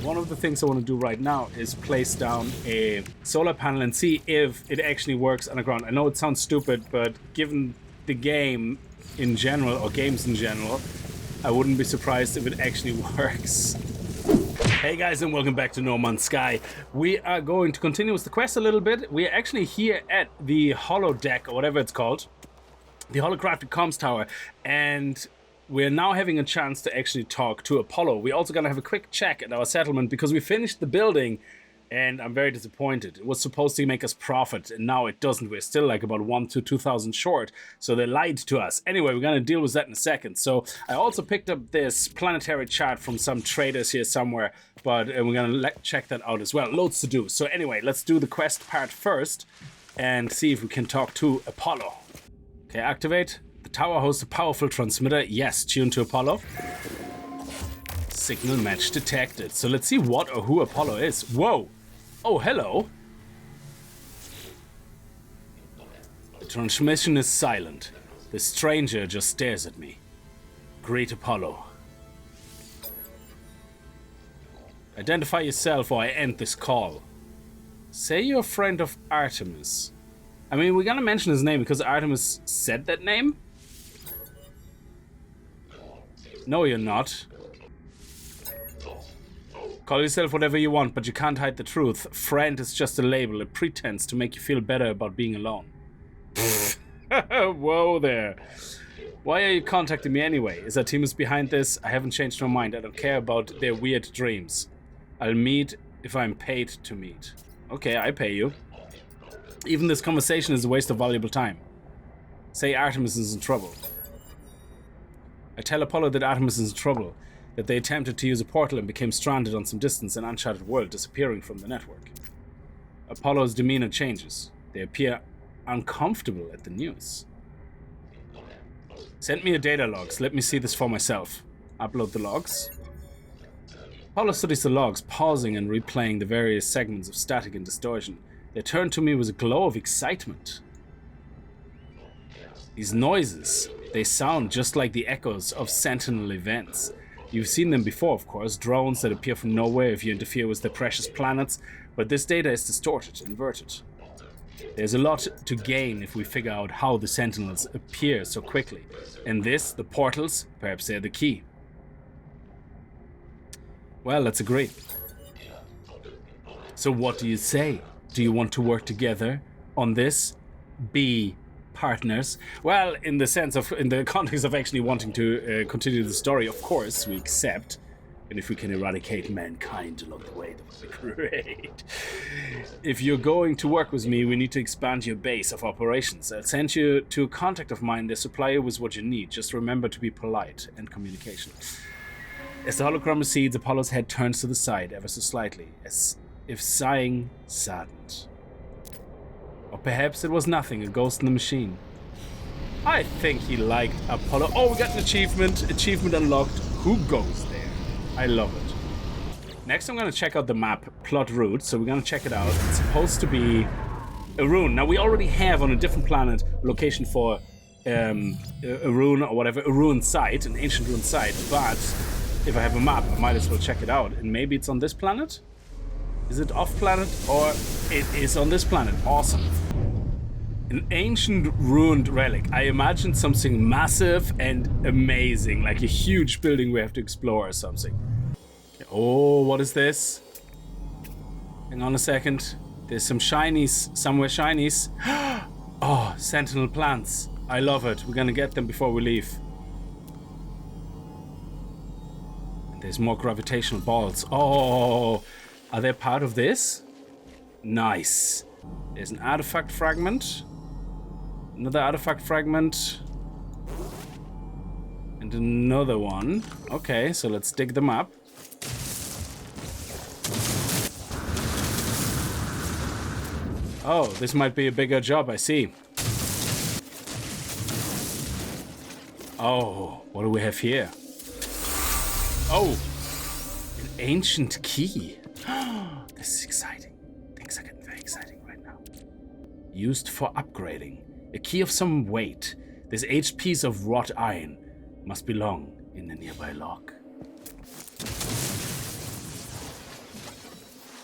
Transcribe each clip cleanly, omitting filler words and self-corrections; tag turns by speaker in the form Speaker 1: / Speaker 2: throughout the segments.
Speaker 1: one of the things I want to do right now is place down a solar panel and see if it actually works underground. I know it sounds stupid, but given the game in general, or games in general, I wouldn't be surprised if it actually works. Hey guys, and welcome back to No Man's Sky. We are going to continue with the quest a little bit. We are actually here at the holodeck, or whatever it's called, the holographic comms tower, and we're now having a chance to actually talk to Apollo. We're also going to have a quick check at our settlement because we finished the building, and I'm very disappointed. It was supposed to make us profit, and now it doesn't. We're still like about 1,000 to 2,000 short, so they lied to us. Anyway, we're going to deal with that in a second. So I also picked up this planetary chart from some traders here somewhere, but we're going to check that out as well. Loads to do. So anyway, let's do the quest part first and see if we can talk to Apollo. Okay, activate. The tower hosts a powerful transmitter. Yes, tune to Apollo. Signal match detected. So let's see what or who Apollo is. Whoa. Oh, hello. The transmission is silent. The stranger just stares at me. Great Apollo. Identify yourself or I end this call. Say you're a friend of Artemis. I mean, we're gonna mention his name because Artemis said that name. No, you're not. Call yourself whatever you want, but you can't hide the truth. Friend is just a label, a pretense to make you feel better about being alone. Whoa there. Why are you contacting me anyway? Is Artemis behind this? I haven't changed my mind. I don't care about their weird dreams. I'll meet if I'm paid to meet. Okay, I pay you. Even this conversation is a waste of valuable time. Say Artemis is in trouble. I tell Apollo that Artemis is in trouble, that they attempted to use a portal and became stranded on some distance in an uncharted world, disappearing from the network. Apollo's demeanor changes. They appear uncomfortable at the news. Send me your data logs. Let me see this for myself. Upload the logs. Apollo studies the logs, pausing and replaying the various segments of static and distortion. They turn to me with a glow of excitement. These noises, they sound just like the echoes of Sentinel events. You've seen them before, of course, drones that appear from nowhere if you interfere with their precious planets, but this data is distorted, inverted. There's a lot to gain if we figure out how the Sentinels appear so quickly. And this, the portals, perhaps they're the key. Well, let's agree. So what do you say? Do you want to work together on this? Be partners? Well, in the context of actually wanting to continue the story, of course, we accept. And if we can eradicate mankind along the way, that would be great. If you're going to work with me, we need to expand your base of operations. I'll send you to a contact of mine. They supply you with what you need. Just remember to be polite and communication. As the hologram recedes, Apollo's head turns to the side ever so slightly, as if sighing saddened. Or perhaps it was nothing, a ghost in the machine. I think he liked Apollo. Oh, we got an achievement. Achievement unlocked. Who goes there? I love it. Next, I'm going to check out the map, plot route. So we're going to check it out. It's supposed to be a rune. Now, we already have on a different planet a location for a rune or whatever, a rune site, an ancient rune site. But if I have a map, I might as well check it out. And maybe it's on this planet? Is it off planet or it is on this planet? Awesome. An ancient ruined relic. I imagine something massive and amazing, like a huge building we have to explore or something. Oh, what is this? Hang on a second. There's some shinies, somewhere shinies. Oh, sentinel plants. I love it. We're gonna get them before we leave. And there's more gravitational balls. Oh, are they part of this? Nice. There's an artifact fragment. Another artifact fragment. And another one. Okay, so let's dig them up. Oh, this might be a bigger job, I see. Oh, what do we have here? Oh, an ancient key. This is exciting. Things are getting very exciting right now. Used for upgrading. A key of some weight. This aged piece of wrought iron must belong in the nearby lock.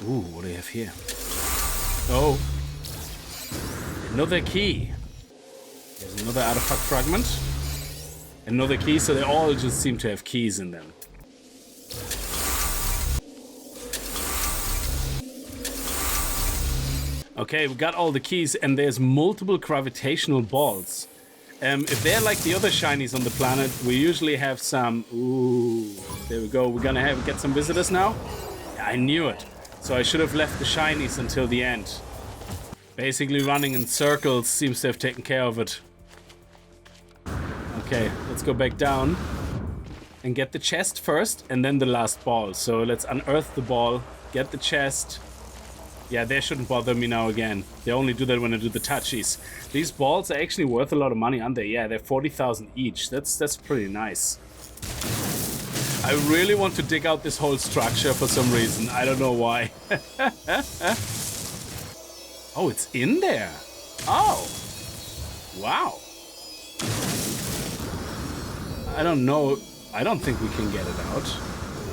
Speaker 1: Ooh, what do you have here? Oh. Another key. There's another artifact fragment. Another key, so they all just seem to have keys in them. Okay, we got all the keys, and there's multiple gravitational balls. If they're like the other shinies on the planet, we usually have some... Ooh, there we go. We're gonna get some visitors now. Yeah, I knew it. So I should have left the shinies until the end. Basically running in circles seems to have taken care of it. Okay, let's go back down and get the chest first, and then the last ball. So let's unearth the ball, get the chest. Yeah, they shouldn't bother me now again. They only do that when I do the touchies. These balls are actually worth a lot of money, aren't they? Yeah, they're 40,000 each. That's pretty nice. I really want to dig out this whole structure for some reason. I don't know why. Oh, it's in there. Oh. Wow. I don't know. I don't think we can get it out.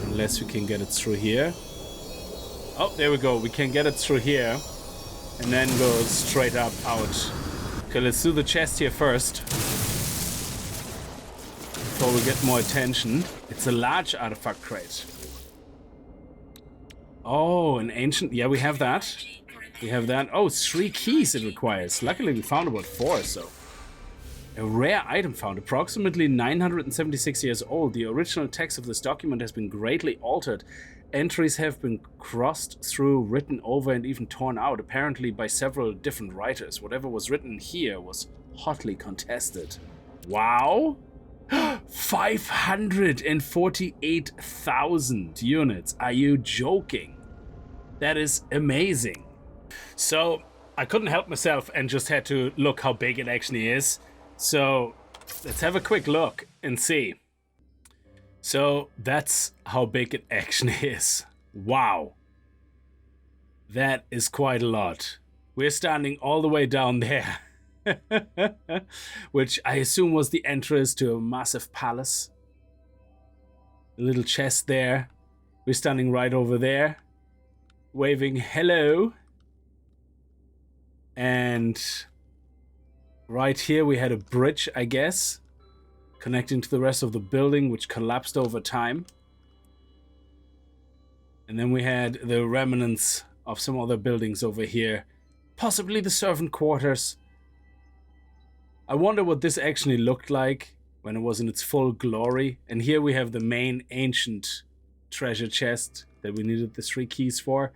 Speaker 1: Unless we can get it through here. Oh, there we go. We can get it through here. And then go straight up out. Okay, let's do the chest here first. Before we get more attention. It's a large artifact crate. Oh, an ancient... Yeah, we have that. We have that. Oh, 3 keys it requires. Luckily, we found about 4 or so. A rare item found, approximately 976 years old. The original text of this document has been greatly altered. Entries have been crossed through, written over, and even torn out, apparently by several different writers. Whatever was written here was hotly contested. Wow! 548,000 units. Are you joking? That is amazing. So, I couldn't help myself and just had to look how big it actually is. So, let's have a quick look and see. So, that's how big it actually is. Wow. That is quite a lot. We're standing all the way down there. Which I assume was the entrance to a massive palace. A little chest there. We're standing right over there. Waving hello. And right here we had a bridge, I guess, connecting to the rest of the building, which collapsed over time. And then we had the remnants of some other buildings over here. Possibly the servant quarters. I wonder what this actually looked like when it was in its full glory. And here we have the main ancient treasure chest that we needed the 3 keys for.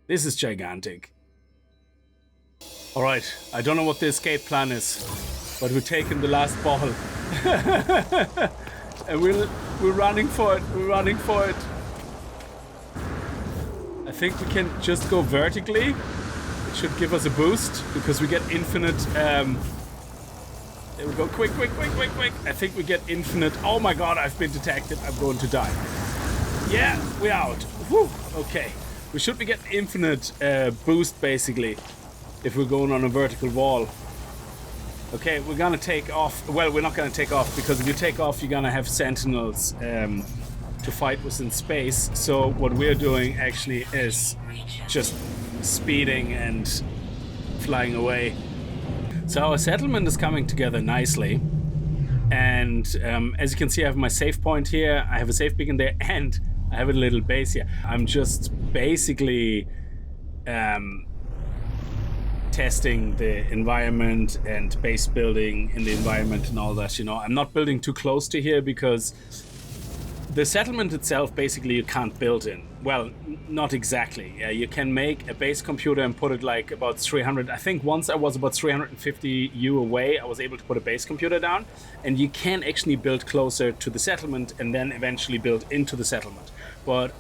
Speaker 1: This is gigantic. Alright, I don't know what the escape plan is, but we're taking the last ball. And we're running for it, we're running for it. I think we can just go vertically. It should give us a boost, because we get infinite... there we go, quick, quick, quick, quick, quick. I think we get infinite... Oh my god, I've been detected, I'm going to die. Yeah, we're out. Whew, okay. We should be getting infinite boost, basically, if we're going on a vertical wall. Okay, we're gonna take off. Well, we're not gonna take off, because if you take off, you're gonna have sentinels to fight with in space. So what we're doing actually is just speeding and flying away. So our settlement is coming together nicely. And as you can see, I have my save point here. I have a save beacon there, and I have a little base here. I'm just basically testing the environment and base building in the environment and all that, you know. I'm not building too close to here, because the settlement itself, basically, you can't build in. Well, not exactly. Yeah, you can make a base computer and put it like about 300. I think once I was about 350 U away, I was able to put a base computer down, and you can actually build closer to the settlement and then eventually build into the settlement. But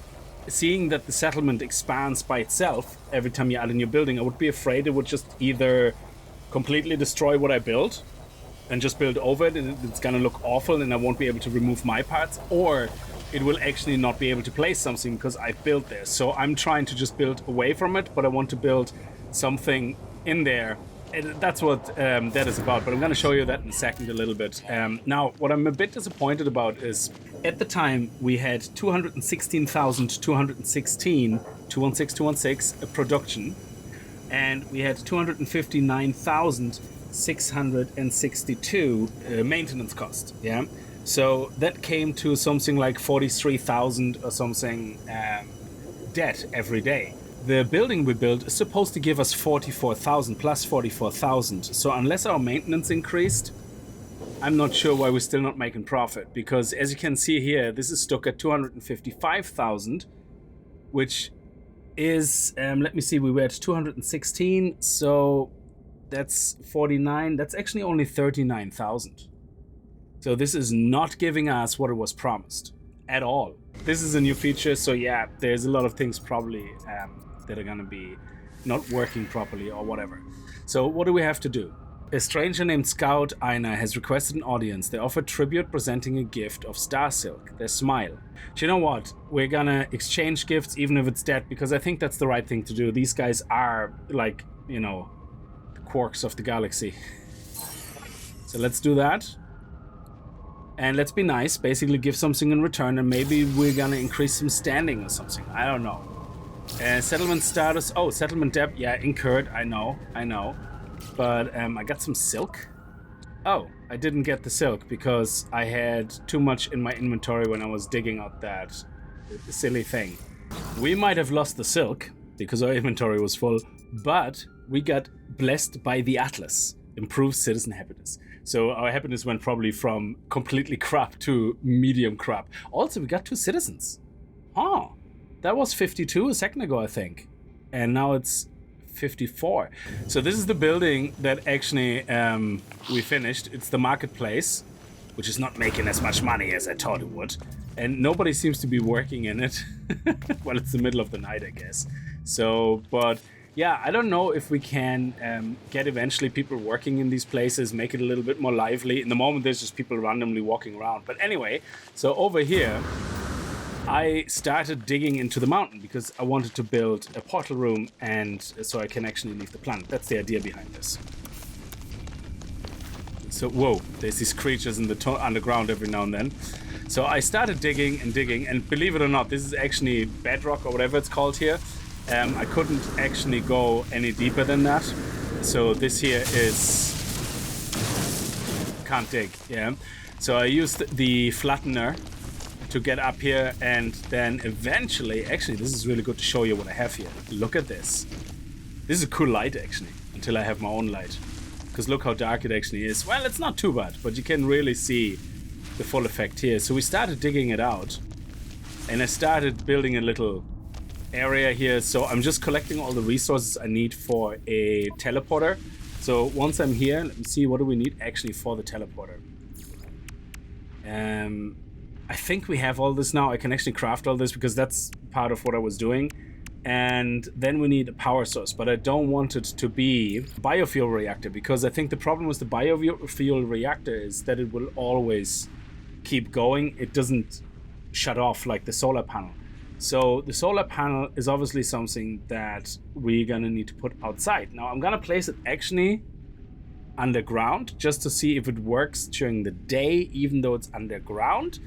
Speaker 1: seeing that the settlement expands by itself every time you add a new building, I would be afraid it would just either completely destroy what I built and just build over it, and it's gonna look awful and I won't be able to remove my parts, or it will actually not be able to place something because I built there. So I'm trying to just build away from it, but I want to build something in there. And that's what that is about, but I'm gonna show you that in a second a little bit. Now, what I'm a bit disappointed about is At the time, we had 216,216 216 production, and we had 259,662 maintenance cost. Yeah, so that came to something like 43,000 or something debt every day. The building we built is supposed to give us 44,000 plus 44,000. So unless our maintenance increased, I'm not sure why we're still not making profit, because as you can see here, this is stuck at 255,000, which is, let me see, we were at 216, so that's 49, that's actually only 39,000. So this is not giving us what it was promised at all. This is a new feature, so yeah, there's a lot of things probably that are gonna be not working properly or whatever. So what do we have to do? A stranger named Scout Aina has requested an audience. They offer tribute presenting a gift of star silk, their smile. Do you know what? We're gonna exchange gifts even if it's dead, because I think that's the right thing to do. These guys are like, you know, the quarks of the galaxy. So let's do that. And let's be nice, basically give something in return, and maybe we're gonna increase some standing or something. I don't know. Settlement status, oh, settlement debt, yeah, incurred, I know. But I got some silk. Oh, I didn't get the silk because I had too much in my inventory when I was digging out that silly thing. We might have lost the silk because our inventory was full, but we got blessed by the Atlas, improved citizen happiness. So our happiness went probably from completely crap to medium crap. Also, we got 2 citizens. Huh, that was 52 a second ago, I think. And now it's 54. So this is the building that actually we finished. It's the marketplace, which is not making as much money as I thought it would, and nobody seems to be working in it. Well, it's the middle of the night, I guess. So, but yeah, I don't know if we can get eventually people working in these places, make it a little bit more lively. In the moment, there's just people randomly walking around. But anyway, so over here, I started digging into the mountain because I wanted to build a portal room, and so I can actually leave the planet. That's the idea behind this. So, whoa, there's these creatures in the underground every now and then. So I started digging, and believe it or not, this is actually bedrock or whatever it's called here. I couldn't actually go any deeper than that. So this here is... can't dig, yeah. So I used the flattener to get up here, and then eventually, actually this is really good to show you what I have here. Look at this. This is a cool light actually, until I have my own light. Because look how dark it actually is. Well, it's not too bad, but you can really see the full effect here. So we started digging it out, and I started building a little area here. So I'm just collecting all the resources I need for a teleporter. So once I'm here, let me see, what do we need actually for the teleporter? I think we have all this now. I can actually craft all this because that's part of what I was doing. And then we need a power source, but I don't want it to be a biofuel reactor, because I think the problem with the biofuel reactor is that it will always keep going. It doesn't shut off like the solar panel. So the solar panel is obviously something that we're gonna need to put outside. Now I'm gonna place it actually underground just to see if it works during the day, even though it's underground.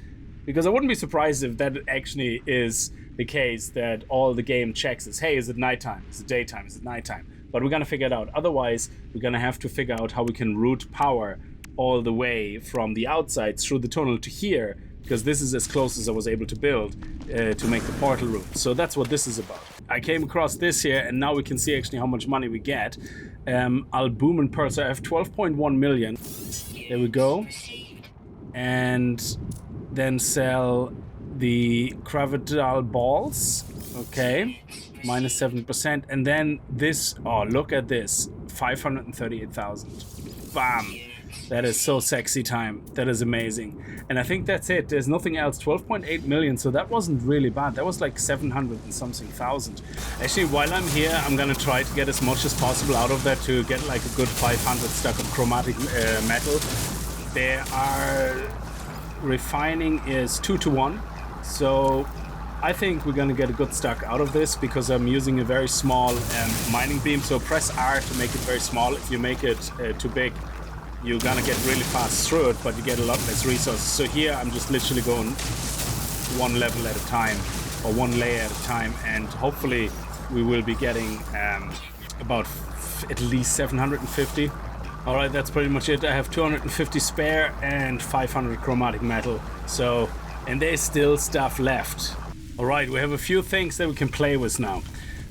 Speaker 1: Because I wouldn't be surprised if that actually is the case, that all the game checks is, hey, is it nighttime? Is it daytime? Is it nighttime? But we're gonna figure it out. Otherwise, we're gonna have to figure out how we can route power all the way from the outside through the tunnel to here, because this is as close as I was able to build to make the portal room. So that's what this is about. I came across this here, and now we can see actually how much money we get. Albumin pearls, so I have 12.1 million. There we go. And then sell the Cravidal balls. Okay, minus 7%. And then this, oh, look at this, 538,000. Bam. That is so sexy time. That is amazing. And I think that's it. There's nothing else. 12.8 million. So that wasn't really bad. That was like 700 and something thousand. Actually, while I'm here, I'm going to try to get as much as possible out of that to get like a good 500 stack of chromatic metal. There are... refining is 2-to-1. So I think we're going to get a good stack out of this because I'm using a very small mining beam. So press R to make it very small. If you make it too big, you're gonna get really fast through it, but you get a lot less resources. So here I'm just literally going one level at a time, or one layer at a time, and hopefully we will be getting about at least 750. All right, that's pretty much it. I have 250 spare and 500 chromatic metal. So, and there's still stuff left. All right, we have a few things that we can play with now.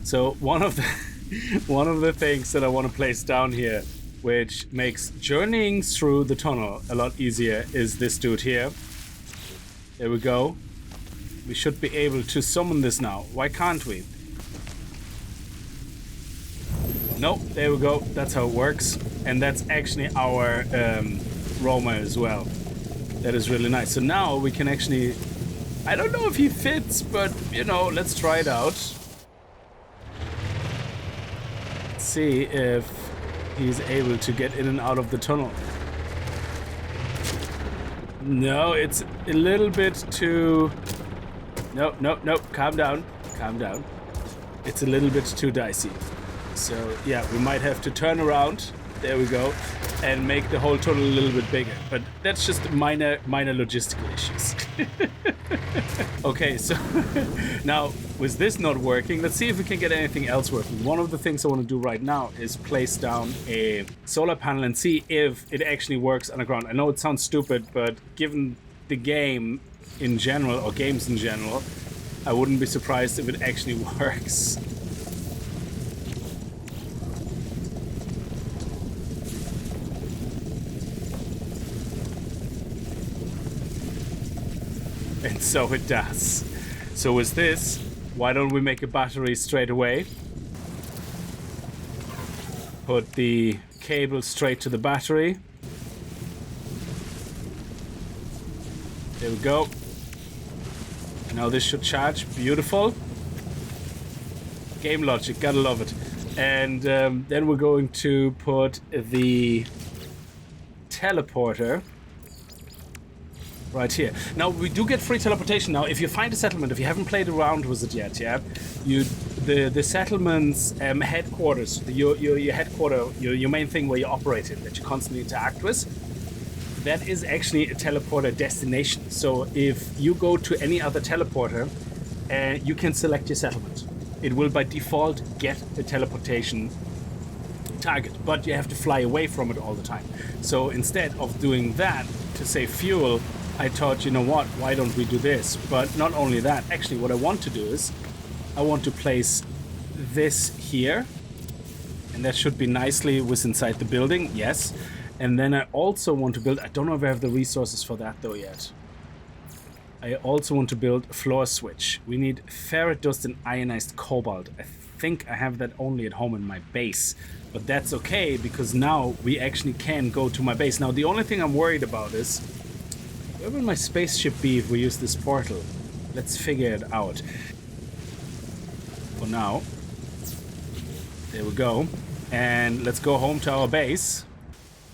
Speaker 1: So one of the things that I want to place down here, which makes journeying through the tunnel a lot easier, is this dude here. There we go. We should be able to summon this now. Why can't we? Nope, there we go. That's how it works. And that's actually our Roma as well. That is really nice. So now we can actually... I don't know if he fits, but, you know, let's try it out. Let's see if he's able to get in and out of the tunnel. No, it's a little bit too... Nope, nope, nope. Calm down. Calm down. It's a little bit too dicey. So, yeah, we might have to turn around. There we go. And make the whole tunnel a little bit bigger. But that's just minor logistical issues. Okay, so now with this not working, let's see if we can get anything else working. One of the things I want to do right now is place down a solar panel and see if it actually works underground. I know it sounds stupid, but given the game in general, or games in general, I wouldn't be surprised if it actually works. And so it does. So with this, why don't we make a battery straight away? Put the cable straight to the battery. There we go. Now this should charge. Beautiful. Game logic, gotta love it. And then we're going to put the teleporter right here. Now we do get free teleportation. Now if you find a settlement, if you haven't played around with it yet, yeah, the settlement's headquarters, your headquarter, your main thing where you operate in, that you constantly interact with, that is actually a teleporter destination. So if you go to any other teleporter, you can select your settlement. It will by default get a teleportation target, but you have to fly away from it all the time. So instead of doing that to save fuel, I thought, you know what, why don't we do this? But not only that, actually what I want to do is I want to place this here, and that should be nicely with inside the building, yes. And then I also want to build, I don't know if I have the resources for that though yet. I also want to build a floor switch. We need ferret dust and ionized cobalt. I think I have that only at home in my base, but that's okay because now we actually can go to my base. Now the only thing I'm worried about is, where will my spaceship be if we use this portal? Let's figure it out. For now. There we go. And let's go home to our base.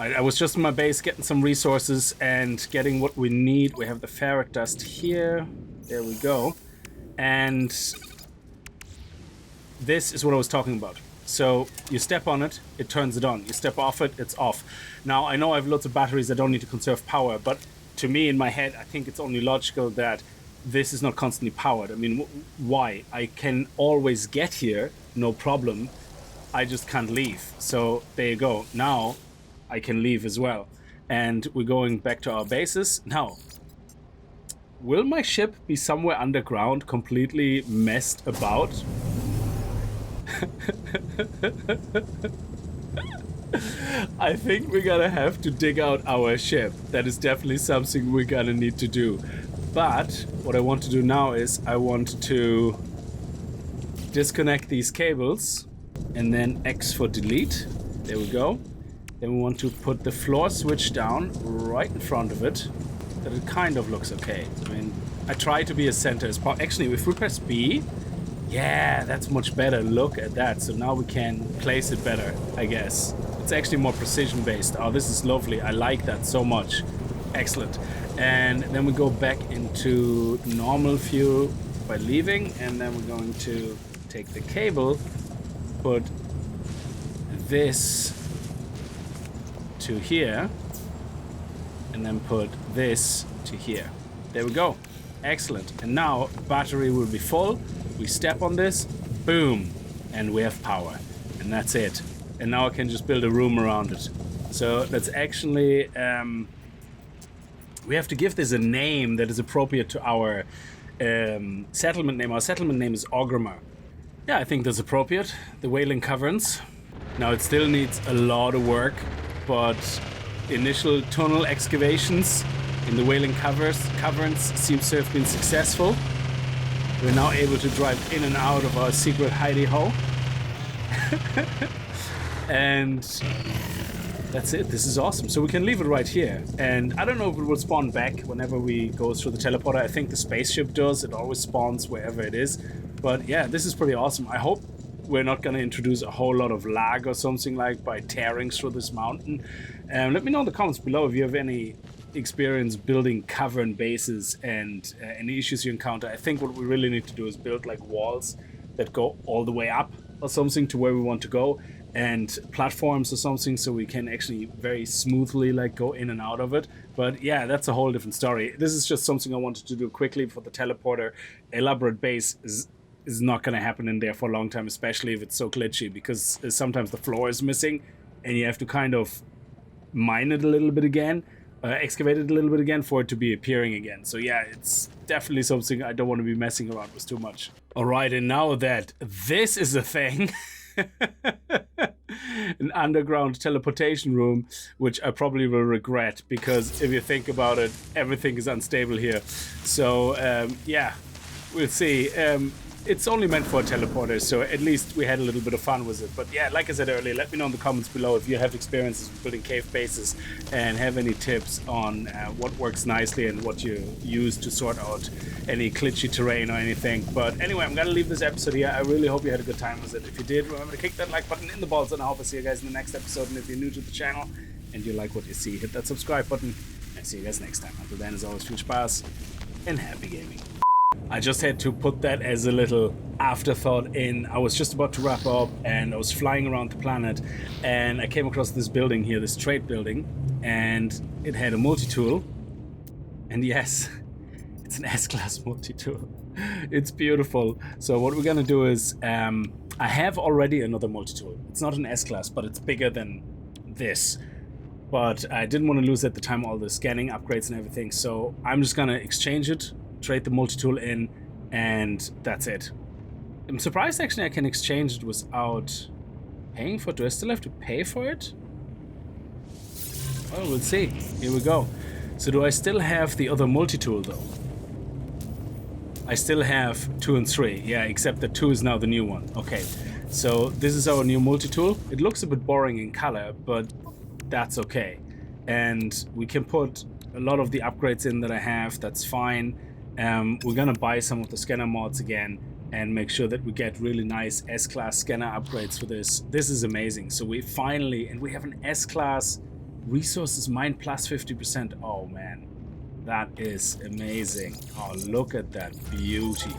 Speaker 1: I was just in my base getting some resources and getting what we need. We have the ferret dust here. There we go. And this is what I was talking about. So you step on it, it turns it on. You step off it, it's off. Now I know I have lots of batteries that don't need to conserve power, but to me in my head, I think it's only logical that this is not constantly powered. I mean, why? I can always get here, no problem. I just can't leave. So there you go. Now I can leave as well. And we're going back to our bases. Now, will my ship be somewhere underground, completely messed about? I think we're gonna have to dig out our ship. That is definitely something we're gonna need to do. But what I want to do now is I want to disconnect these cables and then X for delete. There we go. Then we want to put the floor switch down right in front of it, that it kind of looks okay. I mean, I try to be as center as possible. Actually, if we press B, yeah, that's much better. Look at that. So now we can place it better, I guess. It's actually more precision based. Oh, this is lovely. I like that so much. Excellent. And then we go back into normal view by leaving, and then we're going to take the cable, put this to here, and then put this to here. There we go. Excellent. And now battery will be full. We step on this, boom, and we have power. And that's it. And now I can just build a room around it. So that's actually, we have to give this a name that is appropriate to our settlement name. Our settlement name is Ogrimmar. Yeah, I think that's appropriate. The Wailing Caverns. Now it still needs a lot of work, but initial tunnel excavations in the Wailing Caverns seems to have been successful. We're now able to drive in and out of our secret hidey hole. And that's it. This is awesome. So we can leave it right here. And I don't know if it will spawn back whenever we go through the teleporter. I think the spaceship does. It always spawns wherever it is. But yeah, this is pretty awesome. I hope we're not going to introduce a whole lot of lag or something like by tearing through this mountain. Let me know in the comments below if you have any experience building cavern bases and any issues you encounter. I think what we really need to do is build like walls that go all the way up or something to where we want to go, and platforms or something so we can actually very smoothly like go in and out of it. But yeah, that's a whole different story. This is just something I wanted to do quickly for the teleporter. Elaborate base is not going to happen in there for a long time, especially if it's so glitchy, because sometimes the floor is missing and you have to kind of mine it a little bit again, excavate it a little bit again for it to be appearing again. So yeah, it's definitely something I don't want to be messing around with too much. All right, and now that this is a thing, an underground teleportation room, which I probably will regret, because if you think about it, everything is unstable here. So yeah, we'll see. It's only meant for a teleporter, so at least we had a little bit of fun with it. But yeah, like I said earlier, let me know in the comments below if you have experiences with building cave bases and have any tips on what works nicely and what you use to sort out any glitchy terrain or anything. But anyway, I'm gonna leave this episode here. I really hope you had a good time with it. If you did, remember to kick that like button in the balls, and I hope I see you guys in the next episode. And if you're new to the channel and you like what you see, hit that subscribe button, and see you guys next time. Until then, as always, viel Spaß and happy gaming. I just had to put that as a little afterthought in. I was just about to wrap up and I was flying around the planet and I came across this building here, this trade building, and it had a multi-tool. And yes, it's an S-class multi-tool. It's beautiful. So what we're gonna do is, I have already another multi-tool. It's not an S-class, but it's bigger than this. But I didn't want to lose at the time all the scanning upgrades and everything, so I'm just gonna exchange it, trade the multi-tool in, and that's it. I'm surprised actually I can exchange it without paying for it. Do I still have to pay for it? Well, we'll see. Here we go. So do I still have the other multi-tool though? I still have 2 and 3. Yeah, except that 2 is now the new one. Okay, so this is our new multi-tool. It looks a bit boring in color, but that's okay. And we can put a lot of the upgrades in that I have. That's fine. We're gonna buy some of the scanner mods again and make sure that we get really nice S-class scanner upgrades for this. This is amazing. So we finally, and we have an S-class resources mined plus 50%. Oh man, that is amazing. Oh, look at that beauty.